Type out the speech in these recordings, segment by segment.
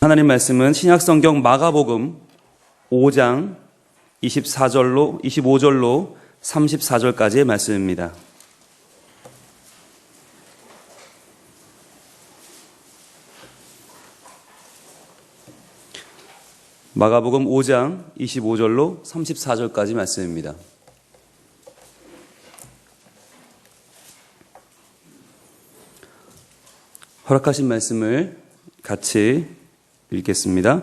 하나님 말씀은 신약성경 마가복음 5장 25절로 34절까지의 말씀입니다. 마가복음 5장 25절로 34절까지 말씀입니다. 허락하신 말씀을 같이 읽겠습니다.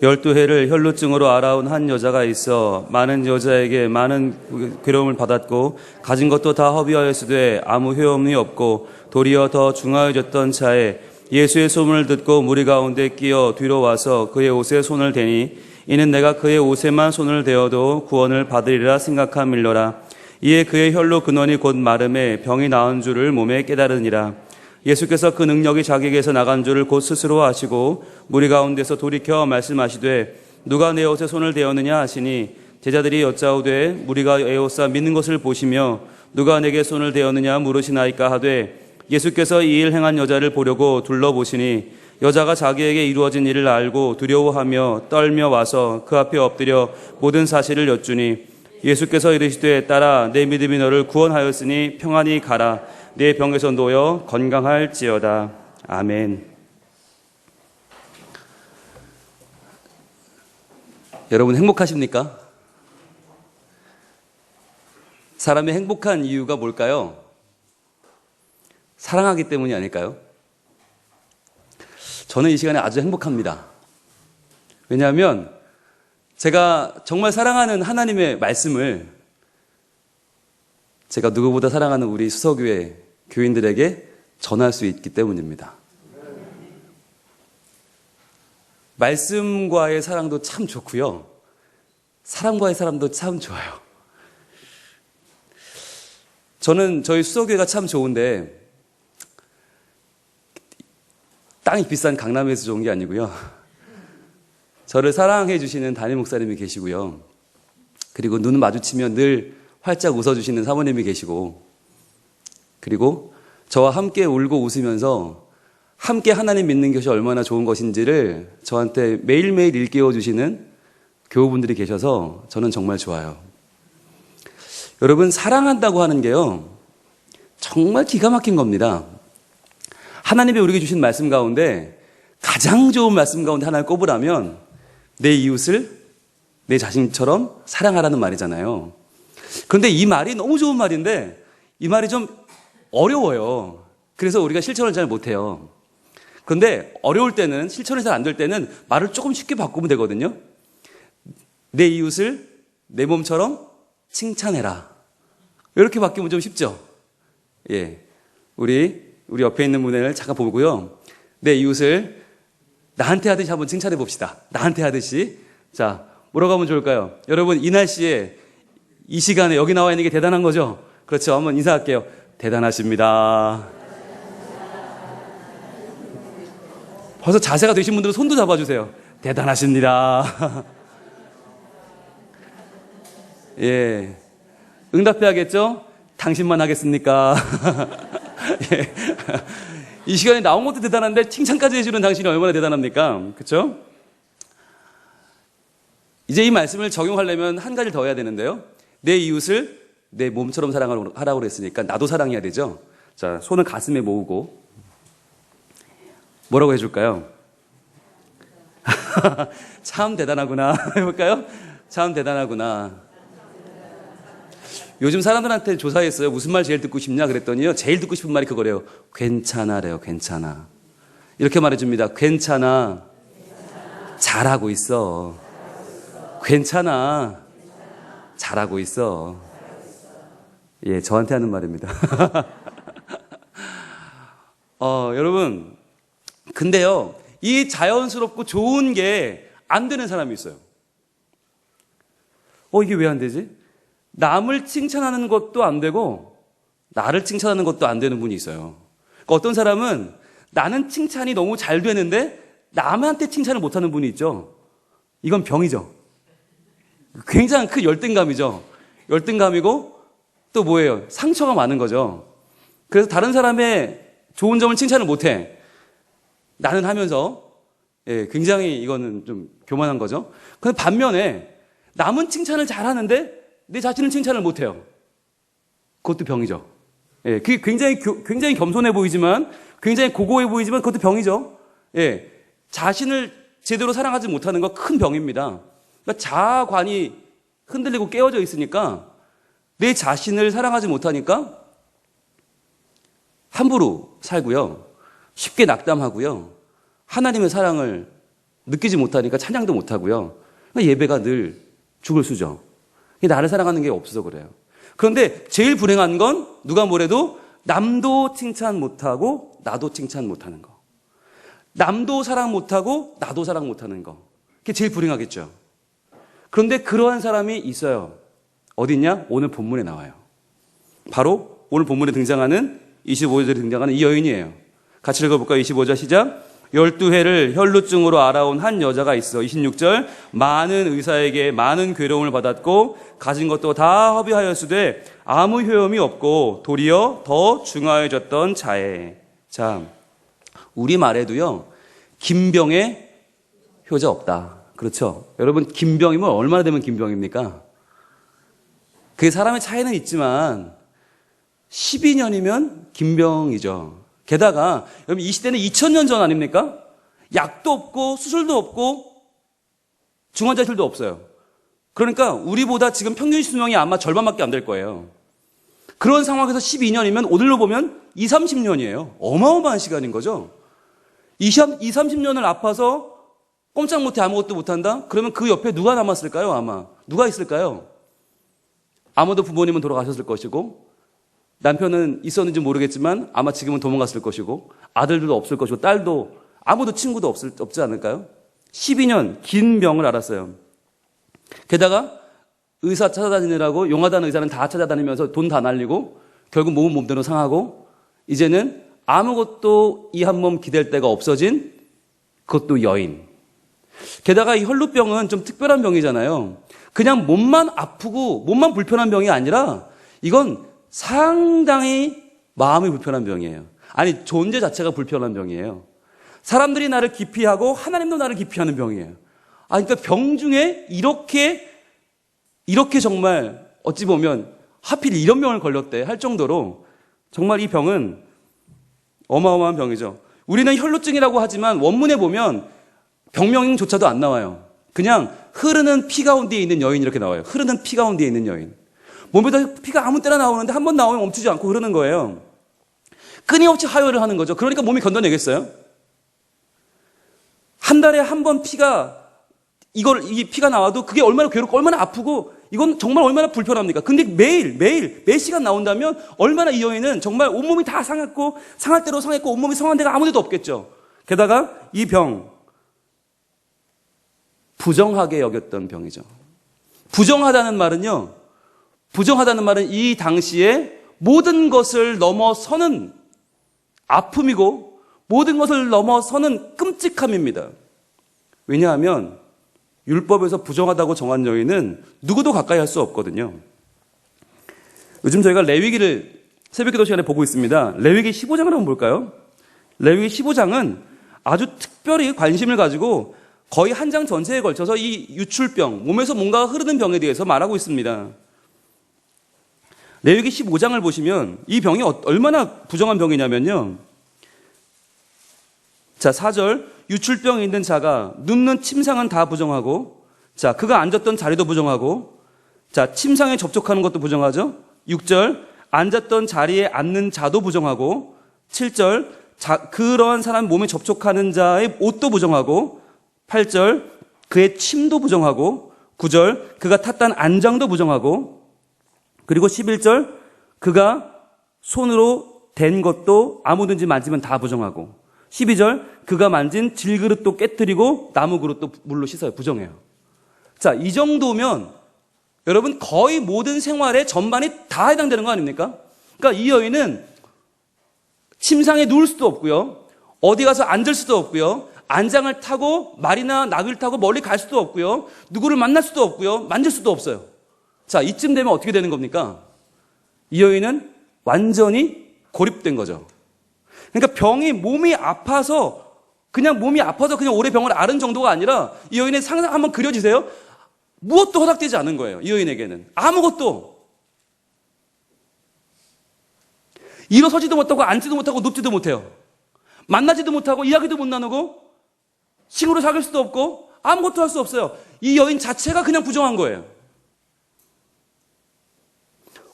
12해를 혈루증으로 앓아온 한 여자가 있어 많은 여자에게 많은 괴로움을 받았고 가진 것도 다 허비하였으되 아무 효험이 없고 도리어 더 중하여졌던 차에 예수의 소문을 듣고 무리 가운데 끼어 뒤로 와서 그의 옷에 손을 대니 이는 내가 그의 옷에만 손을 대어도 구원을 받으리라 생각함일러라. 이에 그의 혈루 근원이 곧 마름에 병이 나은 줄을 몸에 깨달으니라. 예수께서 그 능력이 자기에게서 나간 줄을 곧 스스로 아시고 무리 가운데서 돌이켜 말씀하시되 누가 내 옷에 손을 대었느냐 하시니 제자들이 여짜오되 무리가 에워싸 믿는 것을 보시며 누가 내게 손을 대었느냐 물으시나이까 하되 예수께서 이 일 행한 여자를 보려고 둘러보시니 여자가 자기에게 이루어진 일을 알고 두려워하며 떨며 와서 그 앞에 엎드려 모든 사실을 여쭈니 예수께서 이르시되 딸아 내 믿음이 너를 구원하였으니 평안히 가라. 내 병에서 놓여 건강할지어다. 아멘. 여러분 행복하십니까? 사람이 행복한 이유가 뭘까요? 사랑하기 때문이 아닐까요? 저는 이 시간에 아주 행복합니다. 왜냐하면 제가 정말 사랑하는 하나님의 말씀을 제가 누구보다 사랑하는 우리 수서교회 교인들에게 전할 수 있기 때문입니다. 말씀과의 사랑도 참 좋고요. 사람과의 사랑도 참 좋아요. 저는 저희 수서교회가 참 좋은데 땅이 비싼 강남에서 좋은 게 아니고요. 저를 사랑해 주시는 담임 목사님이 계시고요. 그리고 눈 마주치면 늘 활짝 웃어주시는 사모님이 계시고 그리고 저와 함께 울고 웃으면서 함께 하나님 믿는 것이 얼마나 좋은 것인지를 저한테 매일매일 일깨워 주시는 교우분들이 계셔서 저는 정말 좋아요. 여러분 사랑한다고 하는 게요 정말 기가 막힌 겁니다. 하나님이 우리에게 주신 말씀 가운데 가장 좋은 말씀 가운데 하나를 꼽으라면 내 이웃을 내 자신처럼 사랑하라는 말이잖아요. 그런데 이 말이 너무 좋은 말인데 이 말이 좀 어려워요. 그래서 우리가 실천을 잘 못해요. 그런데 어려울 때는 실천이 잘 안 될 때는 말을 조금 쉽게 바꾸면 되거든요. 내 이웃을 내 몸처럼 칭찬해라. 이렇게 바뀌면 좀 쉽죠. 예, 우리 옆에 있는 분을 잠깐 보고요. 내 이웃을 나한테 하듯이 한번 칭찬해 봅시다. 나한테 하듯이. 자, 뭐라고 하면 좋을까요? 여러분 이 날씨에 이 시간에 여기 나와 있는 게 대단한 거죠? 그렇죠. 한번 인사할게요. 대단하십니다. 벌써 자세가 되신 분들은 손도 잡아주세요. 대단하십니다. 예. 응답해야겠죠? 당신만 하겠습니까? 예. 이 시간에 나온 것도 대단한데 칭찬까지 해주는 당신이 얼마나 대단합니까? 그렇죠? 이제 이 말씀을 적용하려면 한 가지를 더 해야 되는데요. 내 이웃을 내 몸처럼 사랑하라고 그랬으니까 나도 사랑해야 되죠. 자, 손을 가슴에 모으고 뭐라고 해줄까요? 참 대단하구나. 해볼까요? 참 대단하구나. 요즘 사람들한테 조사했어요. 무슨 말 제일 듣고 싶냐 그랬더니요. 제일 듣고 싶은 말이 그거래요. 괜찮아래요. 괜찮아. 이렇게 말해줍니다. 괜찮아. 잘하고 있어. 괜찮아. 잘하고 있어. 예, 저한테 하는 말입니다. 여러분, 근데요, 이 자연스럽고 좋은 게 안 되는 사람이 있어요. 이게 왜 안 되지? 남을 칭찬하는 것도 안 되고, 나를 칭찬하는 것도 안 되는 분이 있어요. 그러니까 어떤 사람은 나는 칭찬이 너무 잘 되는데, 남한테 칭찬을 못 하는 분이 있죠. 이건 병이죠. 굉장히 큰 열등감이죠. 열등감이고, 또 뭐예요? 상처가 많은 거죠. 그래서 다른 사람의 좋은 점을 칭찬을 못 해. 나는 하면서 예, 굉장히 이거는 좀 교만한 거죠. 근데 반면에 남은 칭찬을 잘하는데 내 자신은 칭찬을 못해요. 그것도 병이죠. 예, 그게 굉장히 겸손해 보이지만, 굉장히 고고해 보이지만 그것도 병이죠. 예, 자신을 제대로 사랑하지 못하는 거 큰 병입니다. 그러니까 자아관이 흔들리고 깨어져 있으니까 내 자신을 사랑하지 못하니까 함부로 살고요. 쉽게 낙담하고요. 하나님의 사랑을 느끼지 못하니까 찬양도 못하고요. 그러니까 예배가 늘 죽을 수죠. 나를 사랑하는 게 없어서 그래요. 그런데 제일 불행한 건 누가 뭐래도 남도 칭찬 못하고 나도 칭찬 못하는 거. 남도 사랑 못하고 나도 사랑 못하는 거. 그게 제일 불행하겠죠. 그런데 그러한 사람이 있어요. 어디 있냐? 오늘 본문에 나와요. 바로 오늘 본문에 등장하는 25절에 등장하는 이 여인이에요. 같이 읽어볼까요? 25절 시작. 12해를 혈루증으로 알아온 한 여자가 있어. 26절. 많은 의사에게 많은 괴로움을 받았고 가진 것도 다 허비하였으되 아무 효험이 없고 도리어 더 중하여졌던 자에. 자, 우리말에도요. 김병에 효자 없다. 그렇죠? 여러분 김병이면 얼마나 되면 김병입니까? 그게 사람의 차이는 있지만 12년이면 김병이죠. 게다가 여러분 이 시대는 2000년 전 아닙니까? 약도 없고 수술도 없고 중환자실도 없어요. 그러니까 우리보다 지금 평균 수명이 아마 절반밖에 안 될 거예요. 그런 상황에서 12년이면 오늘로 보면 20, 30년이에요. 어마어마한 시간인 거죠. 20, 30년을 아파서 꼼짝 못해 아무것도 못한다? 그러면 그 옆에 누가 남았을까요? 아마 누가 있을까요? 아마도 부모님은 돌아가셨을 것이고 남편은 있었는지 모르겠지만 아마 지금은 도망갔을 것이고 아들도 없을 것이고 딸도 아무도 친구도 없지 않을까요? 12년 긴 병을 앓았어요. 게다가 의사 찾아다니느라고 용하다는 의사는 다 찾아다니면서 돈 다 날리고 결국 몸은 몸대로 상하고 이제는 아무것도 이 한 몸 기댈 데가 없어진 그것도 여인. 게다가 이 혈루병은 좀 특별한 병이잖아요. 그냥 몸만 아프고 몸만 불편한 병이 아니라 이건 상당히 마음이 불편한 병이에요. 아니 존재 자체가 불편한 병이에요. 사람들이 나를 기피하고 하나님도 나를 기피하는 병이에요. 그러니까 병 중에 이렇게 정말 어찌 보면 하필 이런 병을 걸렸대 할 정도로 정말 이 병은 어마어마한 병이죠. 우리는 혈루증이라고 하지만 원문에 보면 병명조차도 안 나와요. 그냥 흐르는 피 가운데에 있는 여인 이렇게 나와요. 흐르는 피 가운데에 있는 여인. 몸에다 피가 아무 때나 나오는데 한 번 나오면 멈추지 않고 흐르는 거예요. 끊임없이 하혈을 하는 거죠. 그러니까 몸이 견뎌내겠어요? 한 달에 한 번 이 피가 나와도 그게 얼마나 괴롭고 얼마나 아프고 이건 정말 얼마나 불편합니까? 근데 매 시간 나온다면 얼마나 이 여인은 정말 온몸이 다 상했고 상할 대로 상했고 온몸이 상한 데가 아무 데도 없겠죠. 게다가 이 병 부정하게 여겼던 병이죠. 부정하다는 말은 이 당시에 모든 것을 넘어서는 아픔이고 모든 것을 넘어서는 끔찍함입니다. 왜냐하면 율법에서 부정하다고 정한 여인은 누구도 가까이 할 수 없거든요. 요즘 저희가 레위기를 새벽기도 시간에 보고 있습니다. 레위기 15장을 한번 볼까요? 레위기 15장은 아주 특별히 관심을 가지고 거의 한 장 전체에 걸쳐서 이 유출병, 몸에서 뭔가가 흐르는 병에 대해서 말하고 있습니다. 레위기 15장을 보시면 이 병이 얼마나 부정한 병이냐면요. 자, 4절. 유출병이 있는 자가 눕는 침상은 다 부정하고, 자, 그가 앉았던 자리도 부정하고, 자, 침상에 접촉하는 것도 부정하죠. 6절. 앉았던 자리에 앉는 자도 부정하고, 7절. 그러한 사람 몸에 접촉하는 자의 옷도 부정하고, 8절. 그의 침도 부정하고, 9절. 그가 탔던 안장도 부정하고, 그리고 11절. 그가 손으로 댄 것도 아무든지 만지면 다 부정하고, 12절, 그가 만진 질그릇도 깨뜨리고 나무 그릇도 물로 씻어요. 부정해요. 자, 이 정도면 여러분 거의 모든 생활의 전반이 다 해당되는 거 아닙니까? 그러니까 이 여인은 침상에 누울 수도 없고요. 어디 가서 앉을 수도 없고요. 안장을 타고 말이나 낙을 타고 멀리 갈 수도 없고요. 누구를 만날 수도 없고요. 만질 수도 없어요. 자, 이쯤 되면 어떻게 되는 겁니까? 이 여인은 완전히 고립된 거죠. 그러니까 병이 몸이 아파서 그냥 몸이 아파서 그냥 오래 병원을 앓은 정도가 아니라 이 여인의 상상 한번 그려지세요. 무엇도 허락되지 않은 거예요. 이 여인에게는. 아무것도. 일어서지도 못하고 앉지도 못하고 눕지도 못해요. 만나지도 못하고 이야기도 못 나누고 친구로 사귈 수도 없고 아무것도 할 수 없어요. 이 여인 자체가 그냥 부정한 거예요.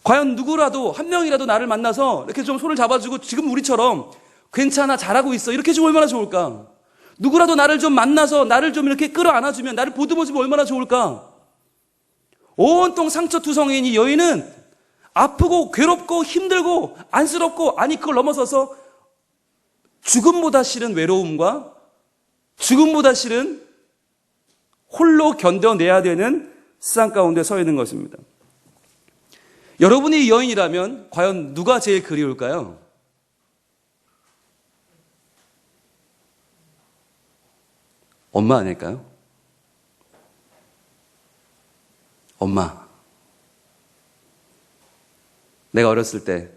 과연 누구라도 한 명이라도 나를 만나서 이렇게 좀 손을 잡아주고 지금 우리처럼 괜찮아 잘하고 있어 이렇게 해주면 얼마나 좋을까. 누구라도 나를 좀 만나서 나를 좀 이렇게 끌어안아주면 나를 보듬어주면 얼마나 좋을까. 온통 상처투성이인 이 여인은 아프고 괴롭고 힘들고 안쓰럽고 아니 그걸 넘어서서 죽음보다 싫은 외로움과 죽음보다 싫은 홀로 견뎌내야 되는 세상 가운데 서 있는 것입니다. 여러분이 이 여인이라면 과연 누가 제일 그리울까요? 엄마 아닐까요? 엄마. 내가 어렸을 때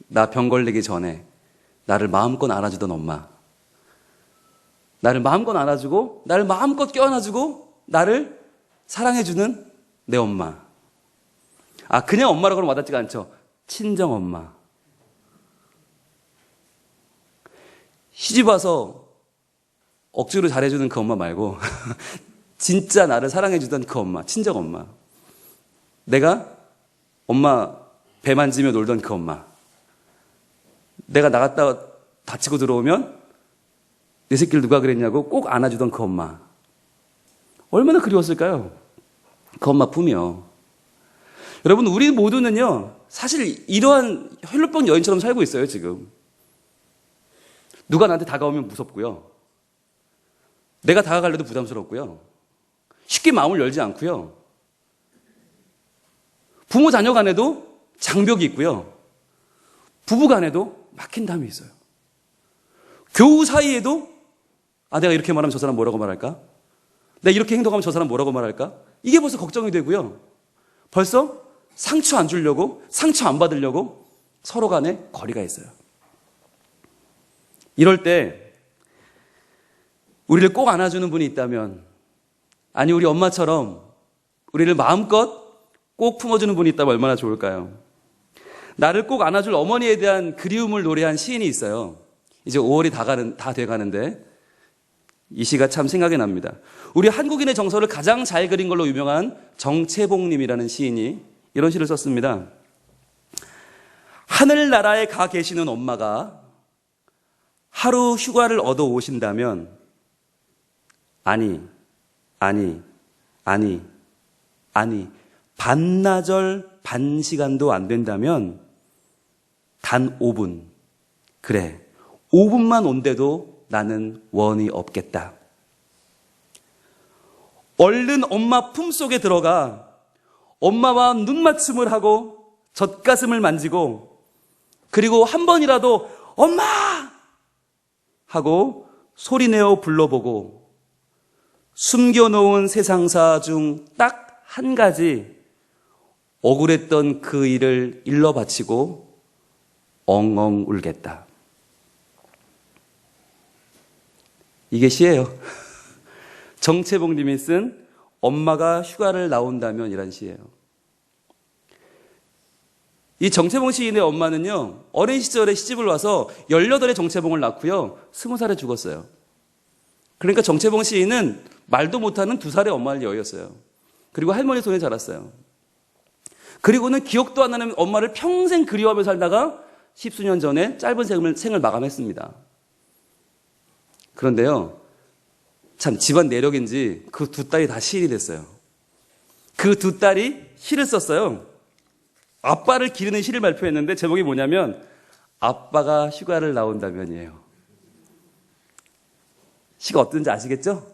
나 병 걸리기 전에 나를 마음껏 안아주던 엄마. 나를 마음껏 안아주고 나를 마음껏 껴안아주고 나를 사랑해주는 내 엄마. 아, 그냥 엄마라고는 와닿지가 않죠. 친정 엄마. 시집와서 억지로 잘해주는 그 엄마 말고 진짜 나를 사랑해주던 그 엄마, 친정 엄마. 내가 엄마 배 만지며 놀던 그 엄마. 내가 나갔다 다치고 들어오면 내 새끼를 누가 그랬냐고 꼭 안아주던 그 엄마. 얼마나 그리웠을까요? 그 엄마 품이요. 여러분, 우리 모두는요, 사실 이러한 혈루병 여인처럼 살고 있어요, 지금. 누가 나한테 다가오면 무섭고요. 내가 다가가려도 부담스럽고요. 쉽게 마음을 열지 않고요. 부모 자녀 간에도 장벽이 있고요. 부부 간에도 막힌 담이 있어요. 교우 사이에도 내가 이렇게 말하면 저 사람 뭐라고 말할까? 내가 이렇게 행동하면 저 사람 뭐라고 말할까? 이게 벌써 걱정이 되고요. 벌써 상처 안 주려고, 상처 안 받으려고 서로 간에 거리가 있어요. 이럴 때 우리를 꼭 안아주는 분이 있다면, 아니 우리 엄마처럼 우리를 마음껏 꼭 품어주는 분이 있다면 얼마나 좋을까요? 나를 꼭 안아줄 어머니에 대한 그리움을 노래한 시인이 있어요. 이제 5월이 다 돼가는데 이 시가 참 생각이 납니다. 우리 한국인의 정서를 가장 잘 그린 걸로 유명한 정채봉님이라는 시인이 이런 시를 썼습니다. 하늘나라에 가 계시는 엄마가 하루 휴가를 얻어 오신다면 아니 반나절 반 시간도 안 된다면 단 5분, 그래 5분만 온데도 나는 원이 없겠다. 얼른 엄마 품속에 들어가 엄마와 눈맞춤을 하고 젖가슴을 만지고 그리고 한 번이라도 엄마! 하고 소리내어 불러보고 숨겨놓은 세상사 중 딱 한 가지 억울했던 그 일을 일러 바치고 엉엉 울겠다. 이게 시예요. 정채봉님이 쓴 엄마가 휴가를 나온다면 이란 시예요. 이 정채봉 시인의 엄마는요, 어린 시절에 시집을 와서 18에 정채봉을 낳고요, 20살에 죽었어요. 그러니까 정채봉 시인은 말도 못하는 2살의 엄마를 여였어요. 그리고 할머니 손에 자랐어요. 그리고는 기억도 안 나는 엄마를 평생 그리워하며 살다가 10수년 전에 짧은 생을 마감했습니다. 그런데요, 참 집안 내력인지 그 2딸이 다 시인이 됐어요. 그 2딸이 시를 썼어요. 아빠를 기르는 시를 발표했는데 제목이 뭐냐면 아빠가 휴가를 나온다면이에요. 시가 어떤지 아시겠죠?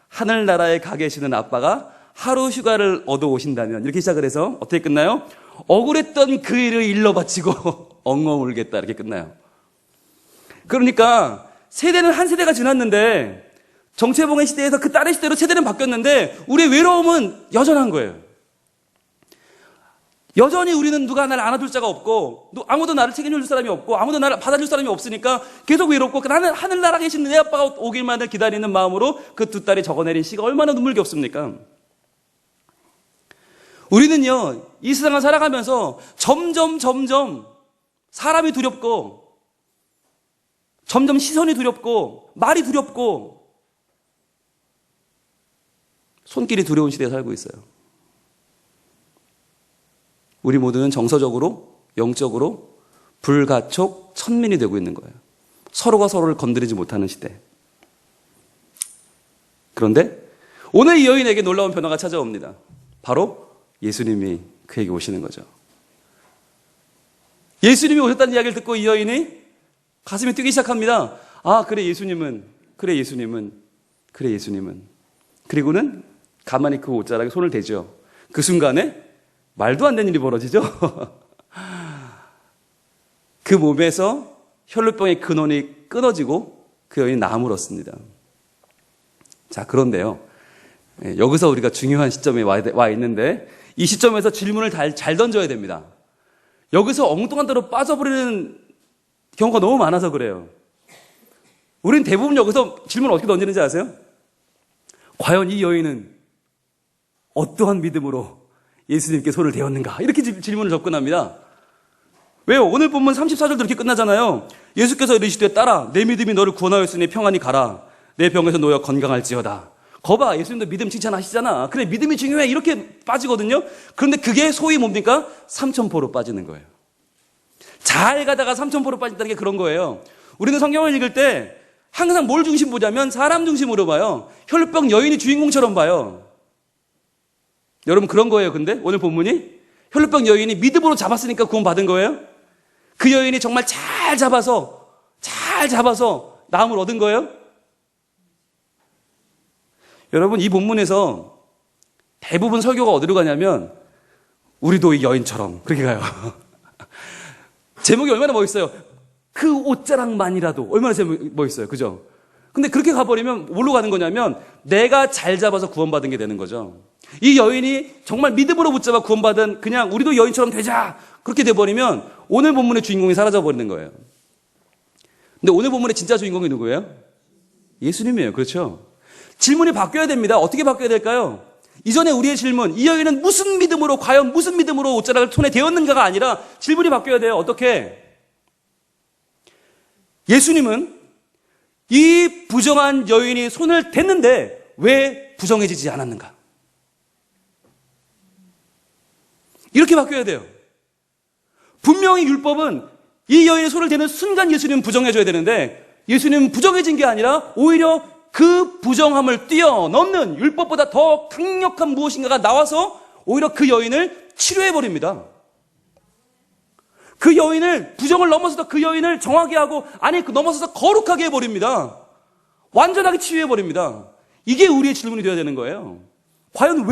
하늘나라에 가 계시는 아빠가 하루 휴가를 얻어 오신다면 이렇게 시작을 해서 어떻게 끝나요? 억울했던 그 일을 일러 바치고 엉엉 울겠다 이렇게 끝나요. 그러니까 세대는 한 세대가 지났는데 정채봉의 시대에서 그 딸의 시대로 세대는 바뀌었는데 우리의 외로움은 여전한 거예요. 여전히 우리는 누가 나를 안아줄 자가 없고 아무도 나를 책임질 사람이 없고 아무도 나를 받아줄 사람이 없으니까 계속 외롭고 나는 하늘나라 계신 내 아빠가 오길만을 기다리는 마음으로 그 두 딸이 적어내린 시가 얼마나 눈물겹습니까? 우리는요, 이 세상을 살아가면서 점점 사람이 두렵고 점점 시선이 두렵고 말이 두렵고 손길이 두려운 시대에 살고 있어요. 우리 모두는 정서적으로, 영적으로 불가촉 천민이 되고 있는 거예요. 서로가 서로를 건드리지 못하는 시대. 그런데 오늘 이 여인에게 놀라운 변화가 찾아옵니다. 바로 예수님이 그에게 오시는 거죠. 예수님이 오셨다는 이야기를 듣고 이 여인이 가슴이 뛰기 시작합니다. 아, 그래 예수님은. 그리고는 가만히 그 옷자락에 손을 대죠. 그 순간에 말도 안 되는 일이 벌어지죠. 그 몸에서 혈루병의 근원이 끊어지고 그 여인이 나음을 얻습니다. 자, 그런데요, 여기서 우리가 중요한 시점에 와 있는데 이 시점에서 질문을 잘 던져야 됩니다. 여기서 엉뚱한 데로 빠져버리는 경우가 너무 많아서 그래요. 우린 대부분 여기서 질문을 어떻게 던지는지 아세요? 과연 이 여인은 어떠한 믿음으로 예수님께 손을 대었는가? 이렇게 질문을 접근합니다. 왜요? 오늘 본문 34절도 이렇게 끝나잖아요. 예수께서 이르시되 딸아, 내 믿음이 너를 구원하였으니 평안히 가라. 내 병에서 놓여 건강할지어다. 거봐, 예수님도 믿음 칭찬하시잖아. 그래, 믿음이 중요해. 이렇게 빠지거든요. 그런데 그게 소위 뭡니까? 삼천포로 빠지는 거예요. 잘 가다가 삼천포로 빠진다는 게 그런 거예요. 우리는 성경을 읽을 때 항상 뭘 중심 보자면 사람 중심으로 봐요. 혈루병 여인이 주인공처럼 봐요. 여러분, 그런 거예요. 근데 오늘 본문이 혈루병 여인이 믿음으로 잡았으니까 구원받은 거예요? 그 여인이 정말 잘 잡아서 나음을 얻은 거예요? 여러분, 이 본문에서 대부분 설교가 어디로 가냐면 우리도 이 여인처럼 그렇게 가요. 제목이 얼마나 멋있어요. 그 옷자락만이라도 얼마나 멋있어요. 그죠? 근데 그렇게 가버리면 뭘로 가는 거냐면 내가 잘 잡아서 구원받은 게 되는 거죠. 이 여인이 정말 믿음으로 붙잡아 구원받은, 그냥 우리도 여인처럼 되자, 그렇게 돼버리면 오늘 본문의 주인공이 사라져버리는 거예요. 근데 오늘 본문의 진짜 주인공이 누구예요? 예수님이에요. 그렇죠? 질문이 바뀌어야 됩니다. 어떻게 바뀌어야 될까요? 이전에 우리의 질문, 이 여인은 과연 무슨 믿음으로 옷자락을 손에 대었는가가 아니라 질문이 바뀌어야 돼요. 어떻게? 예수님은 이 부정한 여인이 손을 댔는데 왜 부정해지지 않았는가? 이렇게 바뀌어야 돼요. 분명히 율법은 이 여인의 손을 대는 순간 예수님은 부정해줘야 되는데 예수님은 부정해진 게 아니라 오히려 그 부정함을 뛰어넘는 율법보다 더 강력한 무엇인가가 나와서 오히려 그 여인을 치료해버립니다. 그 여인을, 부정을 넘어서서 그 여인을 정하게 하고, 아니, 넘어서서 거룩하게 해버립니다. 완전하게 치유해버립니다. 이게 우리의 질문이 되어야 되는 거예요. 과연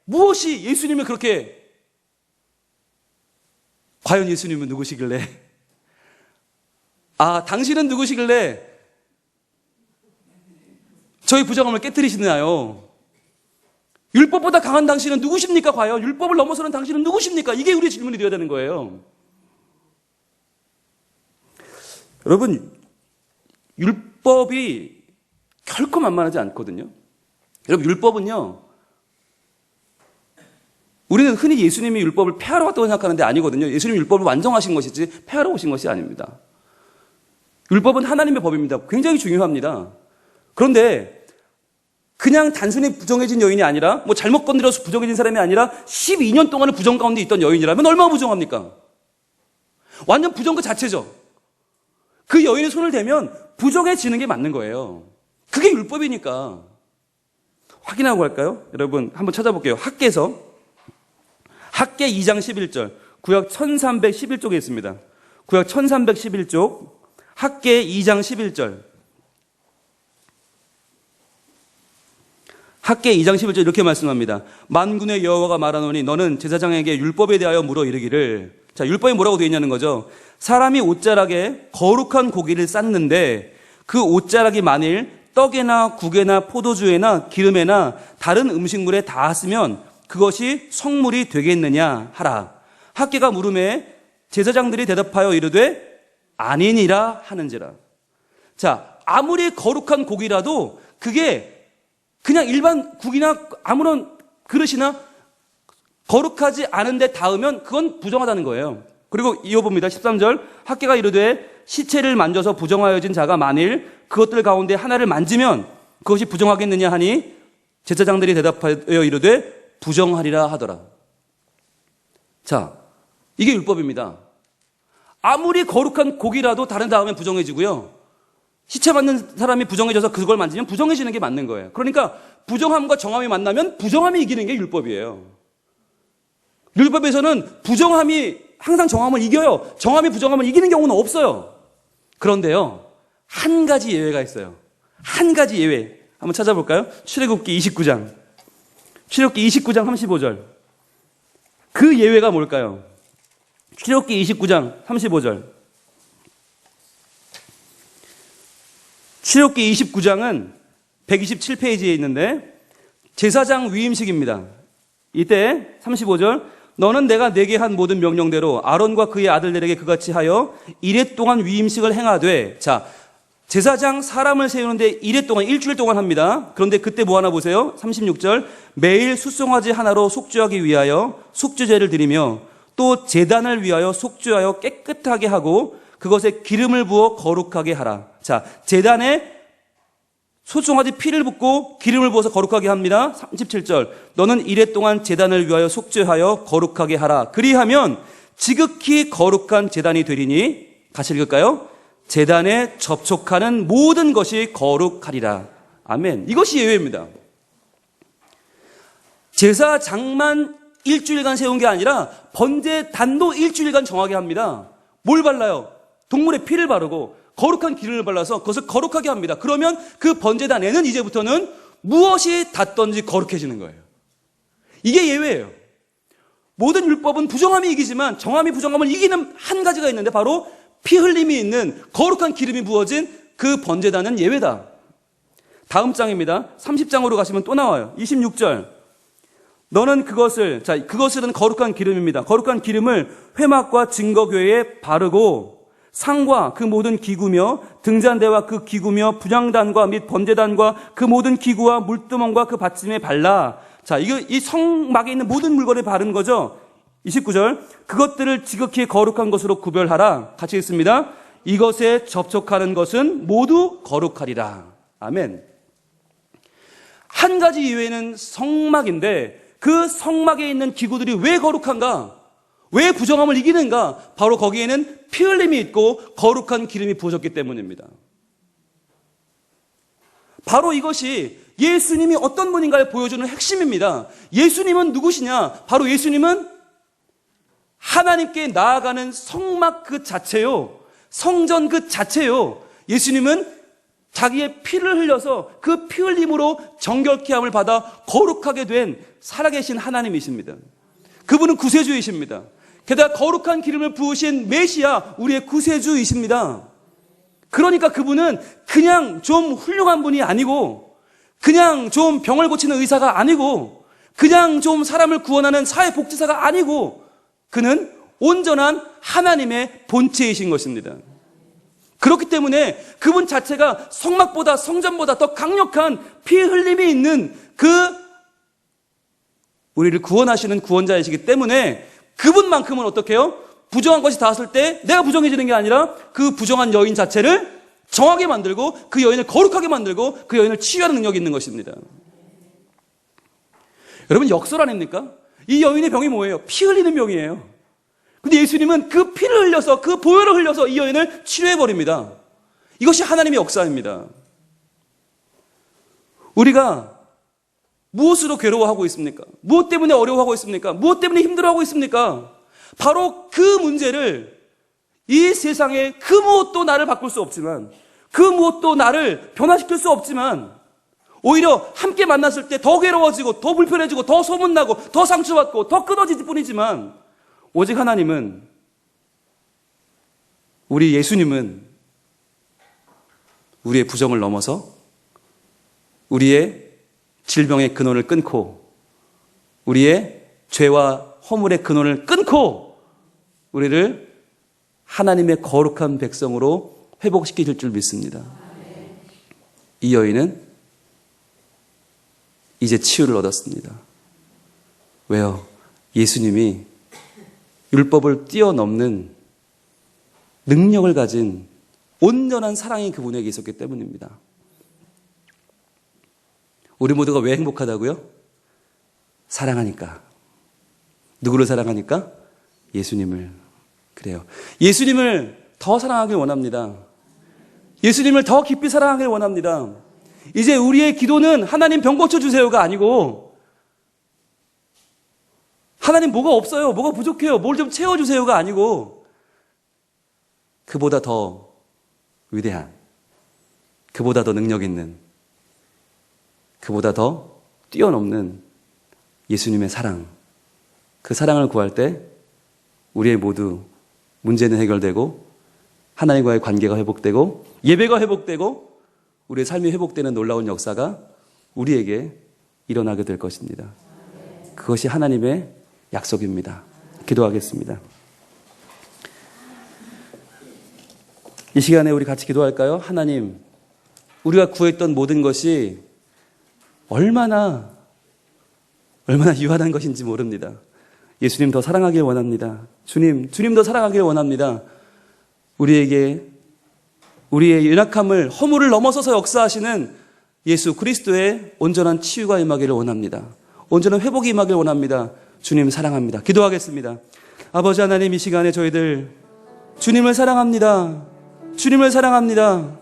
무엇이 예수님을 그렇게, 과연 예수님은 누구시길래? 아, 당신은 누구시길래 저희 부정함을 깨뜨리시나요? 율법보다 강한 당신은 누구십니까? 과연 율법을 넘어서는 당신은 누구십니까? 이게 우리의 질문이 되어야 되는 거예요. 여러분, 율법이 결코 만만하지 않거든요. 여러분, 율법은요, 우리는 흔히 예수님이 율법을 폐하러 왔다고 생각하는데 아니거든요. 예수님이 율법을 완성하신 것이지 폐하러 오신 것이 아닙니다. 율법은 하나님의 법입니다. 굉장히 중요합니다. 그런데 그냥 단순히 부정해진 여인이 아니라, 잘못 건드려서 부정해진 사람이 아니라 12년 동안을 부정 가운데 있던 여인이라면 얼마나 부정합니까? 완전 부정 그 자체죠. 그 여인의 손을 대면 부정해지는 게 맞는 거예요. 그게 율법이니까. 확인하고 갈까요? 여러분 한번 찾아볼게요. 학계 2장 11절, 구약 1311쪽에 있습니다. 구약 1311쪽 학계 2장 11절. 학계 2장 11절 이렇게 말씀합니다. 만군의 여호와가 말하노니 너는 제사장에게 율법에 대하여 물어 이르기를. 자, 율법이 뭐라고 되어 있냐는 거죠. 사람이 옷자락에 거룩한 고기를 쌌는데 그 옷자락이 만일 떡에나 국에나 포도주에나 기름에나 다른 음식물에 닿았으면 그것이 성물이 되겠느냐 하라. 학개가 물음에 제사장들이 대답하여 이르되 아니니라 하는지라. 자, 아무리 거룩한 고기라도 그게 그냥 일반 국이나 아무런 그릇이나 거룩하지 않은데 닿으면 그건 부정하다는 거예요. 그리고 이어봅니다. 13절. 학개가 이르되 시체를 만져서 부정하여진 자가 만일 그것들 가운데 하나를 만지면 그것이 부정하겠느냐 하니 제사장들이 대답하여 이르되 부정하리라 하더라. 자, 이게 율법입니다. 아무리 거룩한 고기라도 다른 다음에 부정해지고요. 시체 맞는 사람이 부정해져서 그걸 만지면 부정해지는 게 맞는 거예요. 그러니까 부정함과 정함이 만나면 부정함이 이기는 게 율법이에요. 율법에서는 부정함이 항상 정함을 이겨요. 정함이 부정함을 이기는 경우는 없어요. 그런데요, 한 가지 예외가 있어요. 한 가지 예외. 한번 찾아볼까요? 출애굽기 29장. 출애굽기 29장 35절. 그 예외가 뭘까요? 출애굽기 29장 35절. 출애굽기 29장은 127페이지에 있는데 제사장 위임식입니다. 이때 35절. 너는 내가 내게 한 모든 명령대로 아론과 그의 아들들에게 그같이 하여 이레 동안 위임식을 행하되. 자, 제사장 사람을 세우는데 이레 동안, 일주일 동안 합니다. 그런데 그때 뭐 하나 보세요. 36절. 매일 숫송아지 하나로 속죄하기 위하여 속죄제를 드리며 또 제단을 위하여 속죄하여 깨끗하게 하고 그것에 기름을 부어 거룩하게 하라. 자, 제단에 숫송아지 피를 붓고 기름을 부어서 거룩하게 합니다. 37절. 너는 이레 동안 제단을 위하여 속죄하여 거룩하게 하라. 그리하면 지극히 거룩한 제단이 되리니. 같이 읽을까요? 제단에 접촉하는 모든 것이 거룩하리라. 아멘. 이것이 예외입니다. 제사장만 일주일간 세운 게 아니라 번제단도 일주일간 정하게 합니다. 뭘 발라요? 동물의 피를 바르고 거룩한 기름을 발라서 그것을 거룩하게 합니다. 그러면 그 번제단에는 이제부터는 무엇이 닿든지 거룩해지는 거예요. 이게 예외예요. 모든 율법은 부정함이 이기지만 정함이 부정함을 이기는 한 가지가 있는데 바로 피 흘림이 있는 거룩한 기름이 부어진 그 번제단은 예외다. 다음 장입니다. 30장으로 가시면 또 나와요. 26절. 너는 그것을, 자, 그것은 거룩한 기름입니다. 거룩한 기름을 회막과 증거궤에 바르고 상과 그 모든 기구며 등잔대와 그 기구며 분향단과 및 번제단과 그 모든 기구와 물두멍과 그 받침에 발라. 자, 이거 이 성막에 있는 모든 물건에 바른 거죠. 29절. 그것들을 지극히 거룩한 것으로 구별하라. 같이 읽습니다. 이것에 접촉하는 것은 모두 거룩하리라. 아멘. 한 가지 이외에는 성막인데 그 성막에 있는 기구들이 왜 거룩한가? 왜 부정함을 이기는가? 바로 거기에는 피 흘림이 있고 거룩한 기름이 부어졌기 때문입니다. 바로 이것이 예수님이 어떤 분인가를 보여주는 핵심입니다. 예수님은 누구시냐? 바로 예수님은 하나님께 나아가는 성막 그 자체요. 성전 그 자체요. 예수님은 자기의 피를 흘려서 그 피 흘림으로 정결케 함을 받아 거룩하게 된 살아계신 하나님이십니다. 그분은 구세주이십니다. 게다가 거룩한 기름을 부으신 메시아, 우리의 구세주이십니다. 그러니까 그분은 그냥 좀 훌륭한 분이 아니고 그냥 좀 병을 고치는 의사가 아니고 그냥 좀 사람을 구원하는 사회복지사가 아니고 그는 온전한 하나님의 본체이신 것입니다. 그렇기 때문에 그분 자체가 성막보다 성전보다 더 강력한 피 흘림이 있는 그 우리를 구원하시는 구원자이시기 때문에 그분만큼은 어떻게 해요? 부정한 것이 닿았을 때 내가 부정해지는 게 아니라 그 부정한 여인 자체를 정하게 만들고 그 여인을 거룩하게 만들고 그 여인을 치유하는 능력이 있는 것입니다. 여러분 역설 아닙니까? 이 여인의 병이 뭐예요? 피 흘리는 병이에요. 근데 예수님은 그 피를 흘려서 그 보혈을 흘려서 이 여인을 치료해버립니다. 이것이 하나님의 역사입니다. 우리가 무엇으로 괴로워하고 있습니까? 무엇 때문에 어려워하고 있습니까? 무엇 때문에 힘들어하고 있습니까? 바로 그 문제를 이 세상에 그 무엇도 나를 바꿀 수 없지만 그 무엇도 나를 변화시킬 수 없지만 오히려 함께 만났을 때 더 괴로워지고 더 불편해지고 더 소문나고 더 상처받고 더 끊어질 뿐이지만 오직 하나님은 우리 예수님은 우리의 부정을 넘어서 우리의 질병의 근원을 끊고 우리의 죄와 허물의 근원을 끊고 우리를 하나님의 거룩한 백성으로 회복시키실 줄 믿습니다. 이 여인은 이제 치유를 얻었습니다. 왜요? 예수님이 율법을 뛰어넘는 능력을 가진 온전한 사랑이 그분에게 있었기 때문입니다. 우리 모두가 왜 행복하다고요? 사랑하니까. 누구를 사랑하니까? 예수님을. 그래요. 예수님을 더 사랑하길 원합니다. 예수님을 더 깊이 사랑하길 원합니다. 이제 우리의 기도는 하나님 병 고쳐주세요가 아니고 하나님 뭐가 없어요, 뭐가 부족해요, 뭘 좀 채워주세요가 아니고 그보다 더 위대한, 그보다 더 능력 있는, 그보다 더 뛰어넘는 예수님의 사랑, 그 사랑을 구할 때 우리의 모두 문제는 해결되고 하나님과의 관계가 회복되고 예배가 회복되고 우리의 삶이 회복되는 놀라운 역사가 우리에게 일어나게 될 것입니다. 그것이 하나님의 약속입니다. 기도하겠습니다. 이 시간에 우리 같이 기도할까요? 하나님, 우리가 구했던 모든 것이 얼마나 유한한 것인지 모릅니다. 예수님 더 사랑하길 원합니다. 주님 더 사랑하길 원합니다. 우리에게 우리의 연약함을, 허물을 넘어서서 역사하시는 예수 그리스도의 온전한 치유가 임하기를 원합니다. 온전한 회복이 임하기를 원합니다. 주님 사랑합니다. 기도하겠습니다. 아버지 하나님, 이 시간에 저희들 주님을 사랑합니다. 주님을 사랑합니다.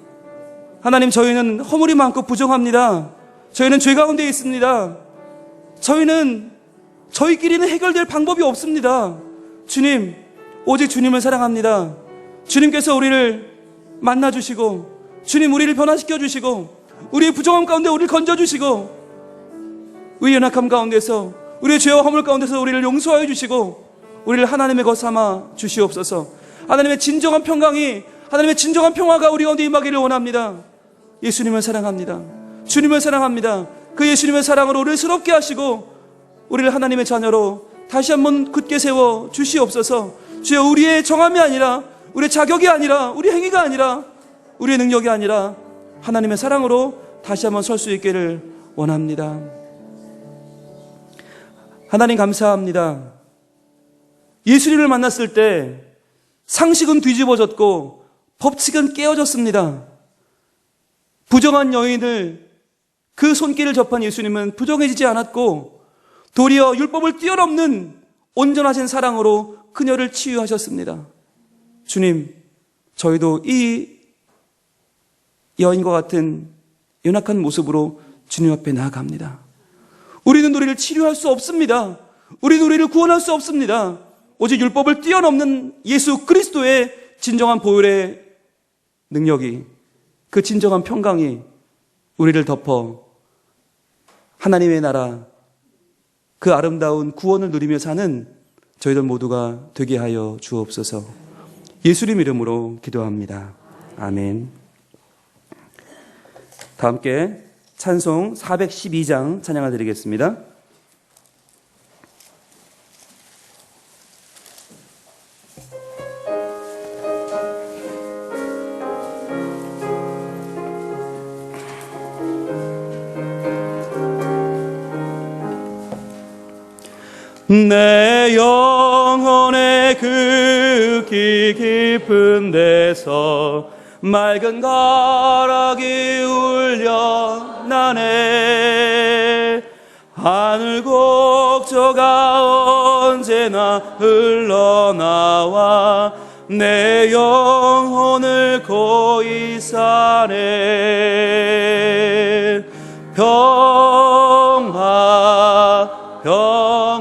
하나님, 저희는 허물이 많고 부정합니다. 저희는 죄 가운데 있습니다. 저희끼리는 해결될 방법이 없습니다. 주님, 오직 주님을 사랑합니다. 주님께서 우리를 만나주시고, 주님 우리를 변화시켜 주시고, 우리의 부정함 가운데 우리를 건져주시고, 우리의 연약함 가운데서, 우리의 죄와 허물 가운데서 우리를 용서하여 주시고, 우리를 하나님의 것 삼아 주시옵소서. 하나님의 진정한 평강이, 하나님의 진정한 평화가 우리 가운데 임하기를 원합니다. 예수님을 사랑합니다. 주님을 사랑합니다. 그 예수님의 사랑으로 우리를 새롭게 하시고 우리를 하나님의 자녀로 다시 한번 굳게 세워 주시옵소서. 주여, 우리의 정함이 아니라, 우리의 자격이 아니라, 우리의 행위가 아니라, 우리의 능력이 아니라 하나님의 사랑으로 다시 한번 설 수 있기를 원합니다. 하나님 감사합니다. 예수님을 만났을 때 상식은 뒤집어졌고 법칙은 깨어졌습니다. 부정한 여인을, 그 손길을 접한 예수님은 부정해지지 않았고 도리어 율법을 뛰어넘는 온전하신 사랑으로 그녀를 치유하셨습니다. 주님, 저희도 이 여인과 같은 연약한 모습으로 주님 앞에 나아갑니다. 우리는 우리를 치료할 수 없습니다. 우리는 우리를 구원할 수 없습니다. 오직 율법을 뛰어넘는 예수 그리스도의 진정한 보혈의 능력이, 그 진정한 평강이 우리를 덮어 하나님의 나라, 그 아름다운 구원을 누리며 사는 저희들 모두가 되게 하여 주옵소서. 예수님 이름으로 기도합니다. 아멘. 다 함께 찬송 412장 찬양을 드리겠습니다. 내 영혼의 극히 깊은 데서 맑은 가락이 울려 나네. 하늘 곡조가 언제나 흘러나와 내 영혼을 고이 사네.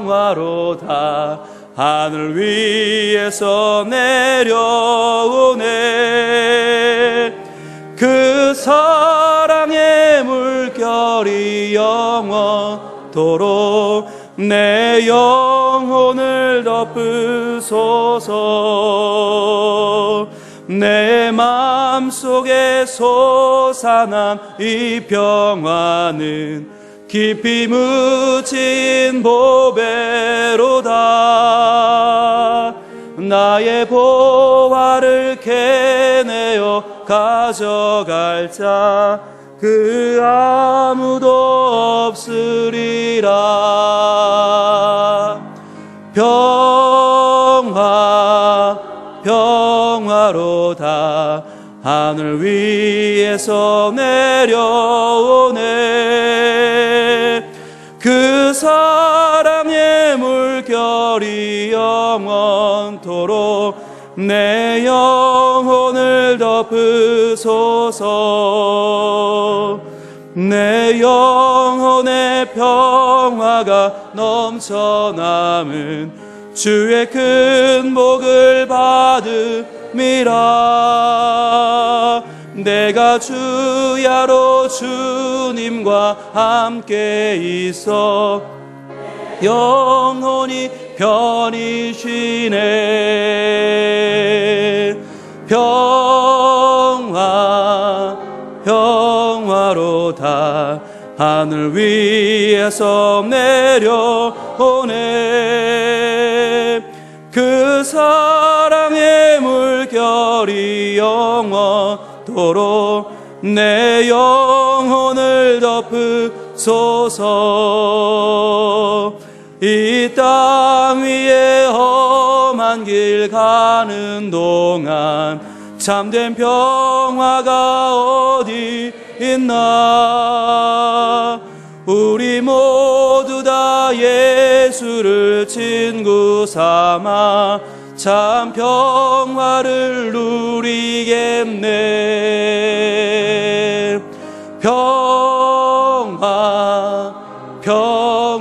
평화로다 하늘 위에서 내려오네. 그 사랑의 물결이 영원토록 내 영혼을 덮으소서. 내 마음속에 솟아난 이 평화는 깊이 묻힌 보배로다. 나의 캐내어 가져갈 자 그 아무도 없으리라. 평화로다 하늘 위에서 내려오네. 그 사랑의 물결이 영원토록 내 영혼을 덮으소서. 내 영혼의 평화가 넘쳐남은 주의 큰 복을 받음이라. 내가 주야로 주님과 함께 있어 영혼이 편히 쉬네. 평화로다 하늘 위에서 내려오네. 그 사랑의 물결이 영원토록 내 영혼을 덮으소서. 이 땅 위에 험한 길 가는 동안 참된 평화가 어디 있나. 우리 모두 다 예수를 친구 삼아 참 평화를 누리겠네.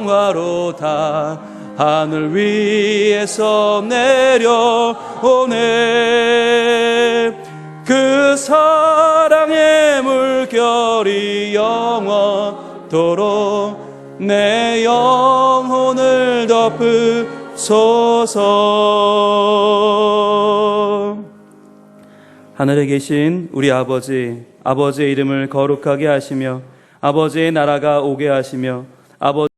평화로다 하늘 위에서 내려오네. 그 사랑의 물결이 영원토록 내 영혼을 덮으소서. 하늘에 계신 우리 아버지의 이름을 거룩하게 하시며 아버지의 나라가 오게 하시며 아버지